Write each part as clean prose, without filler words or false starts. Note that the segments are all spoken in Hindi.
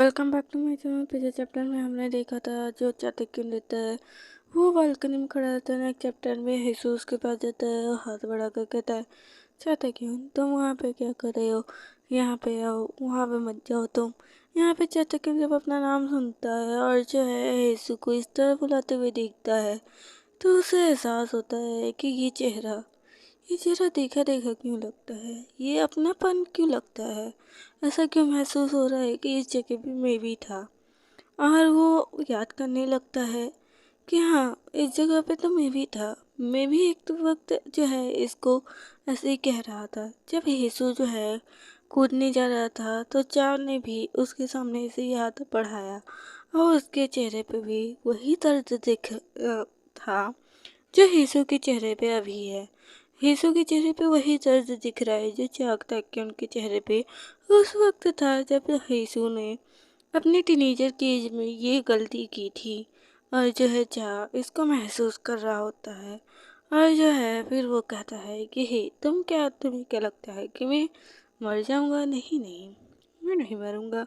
Welcome back to my channel. पिछले चैप्टर में हमने देखा था जो चाणक्य रहता है वो बालकनी में खड़ा रहता है। नेक्स्ट चैप्टर में हिसू उसके पास जाता है और हाथ बढ़ा कर कहता है, चाणक्य तुम वहाँ पे क्या कर रहे हो, यहाँ पे आओ, वहाँ पे मत जाओ तुम। यहाँ पे चाणक्य जब अपना नाम सुनता है और जो है हिसू को इस तरह बुलाते हुए देखता है तो उसे एहसास होता है कि ये चेहरा देखा देखा क्यों लगता है, ये अपनापन क्यों लगता है, ऐसा क्यों महसूस हो रहा है कि इस जगह भी मैं भी था। और वो याद करने लगता है कि हाँ, इस जगह पे तो मैं भी था। मैं भी एक तो वक्त जो है इसको ऐसे ही कह रहा था। जब यीशु जो है कूदने जा रहा था तो चार ने भी उसके सामने से ही हाथ बढ़ाया और उसके चेहरे पे भी वही दर्द था जो यीशु के चेहरे पे अभी है। यीशु के चेहरे पे वही दर्द दिख रहा है जो चाक तक के उनके चेहरे पे उस वक्त था जब यीशु ने अपने टीनेजर की एज में ये गलती की थी। और जो है चाक इसको महसूस कर रहा होता है और जो है फिर वो कहता है कि हे तुम्हें क्या लगता है कि मैं मर जाऊंगा? नहीं नहीं, मैं नहीं मरूंगा,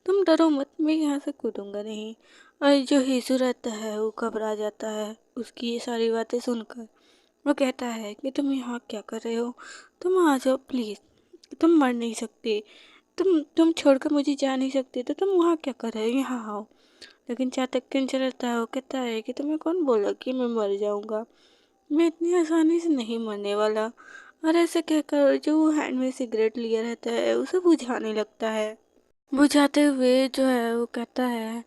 तुम डरो मत, मैं यहाँ से कूदूंगा नहीं। और जो यीशु रहता है वो घबरा जाता है उसकी ये सारी बातें सुनकर। वो कहता है कि तुम यहाँ क्या कर रहे हो, तुम आ जाओ प्लीज़, तुम मर नहीं सकते, तुम छोड़कर मुझे जा नहीं सकते, तो तुम वहाँ क्या कर रहे हो, यहाँ आओ। लेकिन चाणक्य रहता है वो कहता है कि तुम्हें कौन बोला कि मैं मर जाऊँगा, मैं इतनी आसानी से नहीं मरने वाला। और ऐसे कहकर जो वो हैंड में सिगरेट लिया रहता है उसे बुझाने लगता है। बुझाते हुए जो है वो कहता है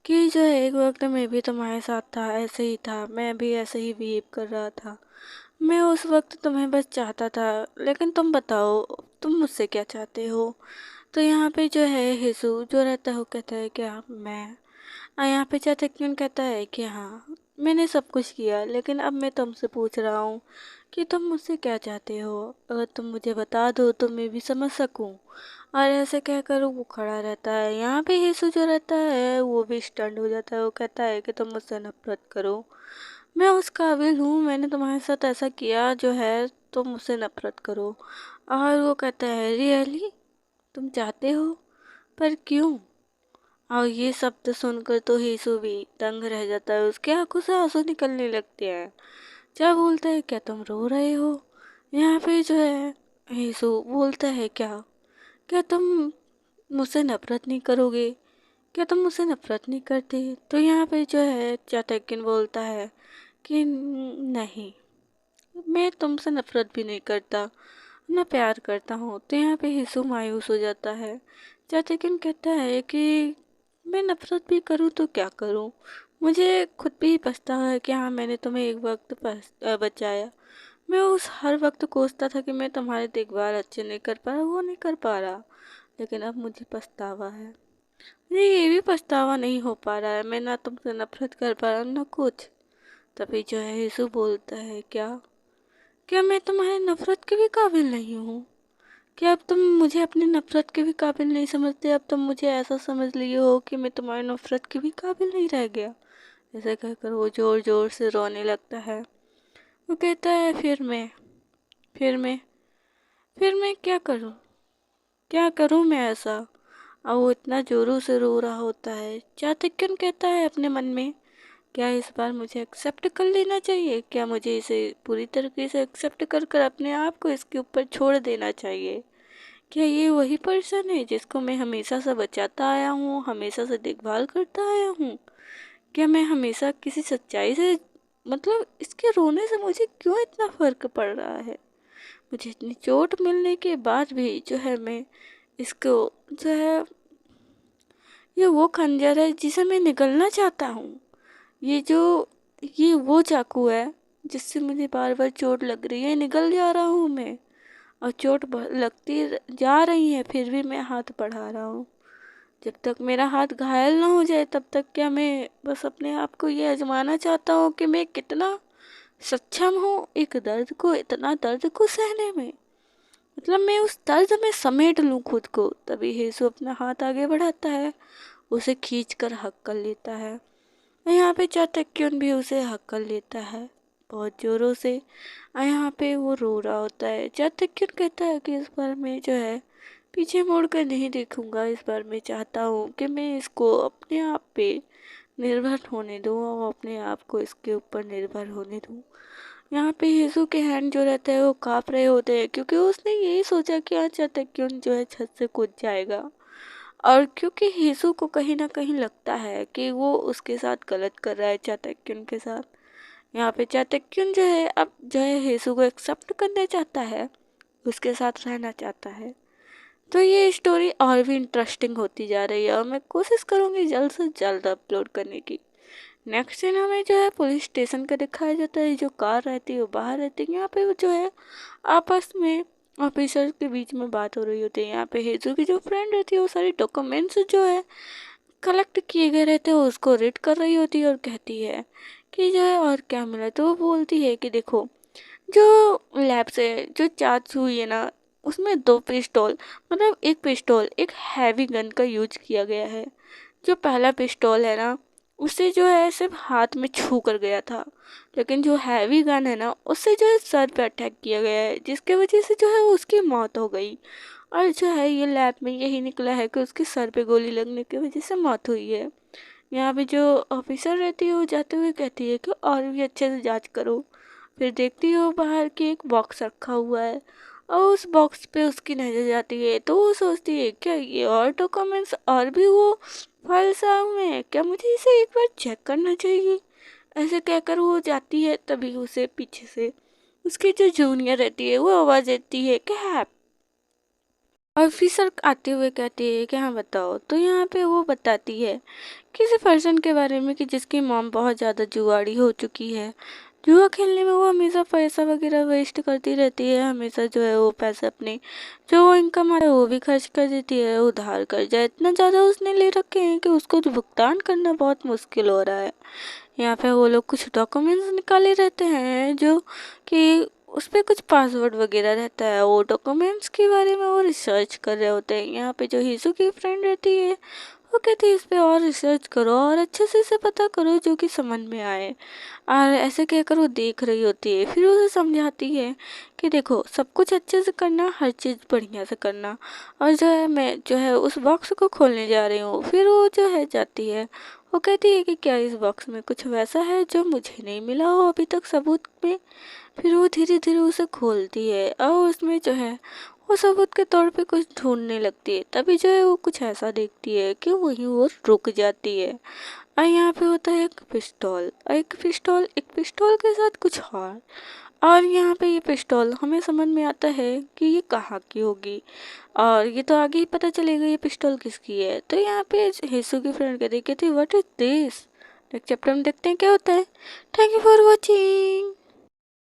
कि जो है एक वक्त मैं भी तुम्हारे साथ था, ऐसे ही था, मैं भी ऐसे ही बिहेव कर रहा था। मैं उस वक्त तुम्हें बस चाहता था, लेकिन तुम बताओ तुम मुझसे क्या चाहते हो। तो यहाँ पे जो है हिसू जो रहता है वो कहता है क्या मैं, यहाँ पे चाणक्य कहता है कि हाँ मैंने सब कुछ किया, लेकिन अब मैं तुमसे पूछ रहा हूँ कि तुम मुझसे क्या चाहते हो। अगर तुम मुझे बता दो तो मैं भी समझ सकूँ। और ऐसे कहकर वो खड़ा रहता है। यहाँ पे यीशु जो रहता है वो भी स्टंट हो जाता है। वो कहता है कि तुम मुझसे नफरत करो, मैं उस काबिल हूँ, मैंने तुम्हारे साथ ऐसा किया जो है तुम मुझसे नफरत करो। और वो कहता है रियली, तुम चाहते हो, पर क्यों? और ये शब्द सुनकर तो यीशु भी दंग रह जाता है, उसके आंखों से आंसू निकलने लगते हैं। क्या बोलता है क्या तुम रो रहे हो? यहाँ पे जो है यीशु बोलता है क्या क्या तुम मुझसे नफरत नहीं करोगे, क्या तुम मुझसे नफरत नहीं करते? तो यहाँ पे जो है चाणक्य बोलता है कि नहीं, मैं तुमसे नफरत भी नहीं करता, मैं प्यार करता हूँ। तो यहाँ पे यीशु मायूस हो जाता है। चाणक्य कहता है कि मैं नफरत भी करूँ तो क्या करूँ, मुझे खुद भी पछतावा है कि हाँ मैंने तुम्हें एक वक्त बचाया। मैं उस हर वक्त कोसता था कि मैं तुम्हारी देखभाल अच्छे नहीं कर पा रहा, वो नहीं कर पा रहा, लेकिन अब मुझे पछतावा है। मुझे ये भी पछतावा नहीं हो पा रहा है, मैं ना तुमसे नफरत कर पा रहा हूँ ना कुछ। तभी जो है यीशु बोलता है क्या क्या मैं तुम्हारी नफरत के भी काबिल नहीं हूँ? क्या अब तुम मुझे अपनी नफरत के भी काबिल नहीं समझते? अब तुम मुझे ऐसा समझ लिए हो कि मैं तुम्हारी नफरत के भी काबिल नहीं रह गया? ऐसा कहकर वो जोर जोर से रोने लगता है। वो कहता है फिर मैं फिर मैं क्या करूँ मैं ऐसा? और वो इतना जोरों से रो रहा होता है। चाणक्य कहता है अपने मन में, क्या इस बार मुझे एक्सेप्ट कर लेना चाहिए? क्या मुझे इसे पूरी तरीके से एक्सेप्ट कर कर अपने आप को इसके ऊपर छोड़ देना चाहिए? क्या ये वही पर्सन है जिसको मैं हमेशा से बचाता आया हूँ, हमेशा से देखभाल करता आया हूँ? क्या मैं हमेशा किसी सच्चाई से, मतलब इसके रोने से मुझे क्यों इतना फर्क पड़ रहा है? मुझे इतनी चोट मिलने के बाद भी जो है मैं इसको जो है, ये वो खंजर है जिसे मैं निगलना चाहता हूँ। ये वो चाकू है जिससे मुझे बार बार चोट लग रही है, निगल जा रहा हूँ मैं, और लगती जा रही है फिर भी मैं हाथ बढ़ा रहा हूँ। जब तक मेरा हाथ घायल ना हो जाए तब तक क्या मैं बस अपने आप को ये आजमाना चाहता हूँ कि मैं कितना सक्षम हूँ एक दर्द को, इतना दर्द को सहने में। मतलब मैं उस दर्द में समेट लूँ खुद को। तभी यीशु अपना हाथ आगे बढ़ाता है, उसे खींच कर हक कर लेता है। और यहाँ पे चाणक्य भी उसे हक कर लेता है बहुत जोरों से। और यहाँ पे वो रो रहा होता है। चाणक्य कहता है कि इस बार मैं जो है पीछे मुड़ कर नहीं देखूंगा। इस बार मैं चाहता हूँ कि मैं इसको अपने आप पे निर्भर होने दूँ और अपने आप को इसके ऊपर निर्भर होने दूँ। यहाँ पे यीशु के हैंड जो रहते हैं वो काँप रहे होते हैं, क्योंकि उसने यही सोचा कि आज चाणक्य जो है छत से कूद जाएगा। और क्योंकि यीशु को कहीं ना कहीं लगता है कि वो उसके साथ गलत कर रहा है, चाणक्य के साथ। यहाँ पे चाणक्य जो है अब जो है यीशु को एक्सेप्ट करना चाहता है, उसके साथ रहना चाहता है। तो ये स्टोरी और भी इंटरेस्टिंग होती जा रही है और मैं कोशिश करूँगी जल्द से जल्द अपलोड करने की। नेक्स्ट सीन हमें जो है पुलिस स्टेशन का दिखाया जाता है। जो कार रहती है वो बाहर रहती है। यहाँ पे वो जो है आपस में ऑफिसर के बीच में बात हो रही होती है। यहाँ पे हेजू की जो फ्रेंड रहती है वो सारी डॉक्यूमेंट्स जो है कलेक्ट किए गए रहते हैं उसको रीड कर रही होती है और कहती है कि जो है और क्या मिला। तो वो बोलती है कि देखो, जो लैब से जो जांच हुई है ना, उसमें 2 पिस्तौल, मतलब एक पिस्तौल एक हैवी गन का यूज किया गया है। जो पहला पिस्तौल है ना, उसे जो है सिर्फ हाथ में छू कर गया था, लेकिन जो हैवी गन है ना उससे जो है सर पे अटैक किया गया है, जिसके वजह से जो है उसकी मौत हो गई। और जो है ये लैब में यही निकला है कि उसके सर पे गोली लगने की वजह से मौत हुई है। यहाँ पे जो ऑफिसर रहती है वो जाते हुए कहती है कि और भी अच्छे से जांच करो। फिर देखती हो बाहर कि एक बॉक्स रखा हुआ है और उस बॉक्स पे उसकी नज़र जाती है। तो वो सोचती है क्या ये और डॉक्यूमेंट्स और भी वो फाइल्स आए हुए हैं, क्या मुझे इसे एक बार चेक करना चाहिए। ऐसे कहकर वो जाती है, तभी उसे पीछे से उसकी जो जूनियर रहती है वो आवाज़ देती है कि हैप। ऑफिसर आते हुए कहती है कि हाँ बताओ। तो यहाँ पे वो बताती है किसी पर्सन के बारे में कि जिसकी मॉम बहुत ज़्यादा जुआड़ी हो चुकी है। जुआ खेलने में वो हमेशा पैसा वगैरह वेस्ट करती रहती है। हमेशा जो है वो पैसे अपने जो इनकम आता है वो भी खर्च कर देती है। उधार कर्जा इतना ज़्यादा उसने ले रखे हैं कि उसको तो भुगतान करना बहुत मुश्किल हो रहा है। यहाँ पे वो लोग कुछ डॉक्यूमेंट्स निकाले रहते हैं जो कि उस पर कुछ पासवर्ड वगैरह रहता है। वो डॉक्यूमेंट्स के बारे में वो रिसर्च कर रहे होते हैं। यहाँ पे जो हीजू की फ्रेंड रहती है वो कहती है इस पे और रिसर्च करो और अच्छे से इसे पता करो जो कि समझ में आए। और ऐसे कहकर वो देख रही होती है। फिर उसे समझाती है कि देखो, सब कुछ अच्छे से करना, हर चीज़ बढ़िया से करना। और जो है मैं जो है उस बॉक्स को खोलने जा रही हूँ। फिर वो जो है जाती है, वो कहती है कि क्या इस बॉक्स में कुछ वैसा है जो मुझे नहीं मिला हो अभी तक सबूत में। फिर वो धीरे धीरे उसे खोलती है और उसमें जो है वो सबूत के तौर पे कुछ ढूंढने लगती है। तभी जो है वो कुछ ऐसा देखती है कि वहीं वो रुक जाती है। और यहाँ पे होता है एक पिस्तौल और एक पिस्तौल के साथ कुछ और यहाँ पे ये पिस्तौल हमें समझ में आता है कि ये कहाँ की होगी और ये तो आगे ही पता चलेगा ये पिस्तौल किसकी है। तो यहाँ पे हेसू की फ्रेंड कहती what is this. Next chapter में देखते हैं क्या होता है। Thank you for watching.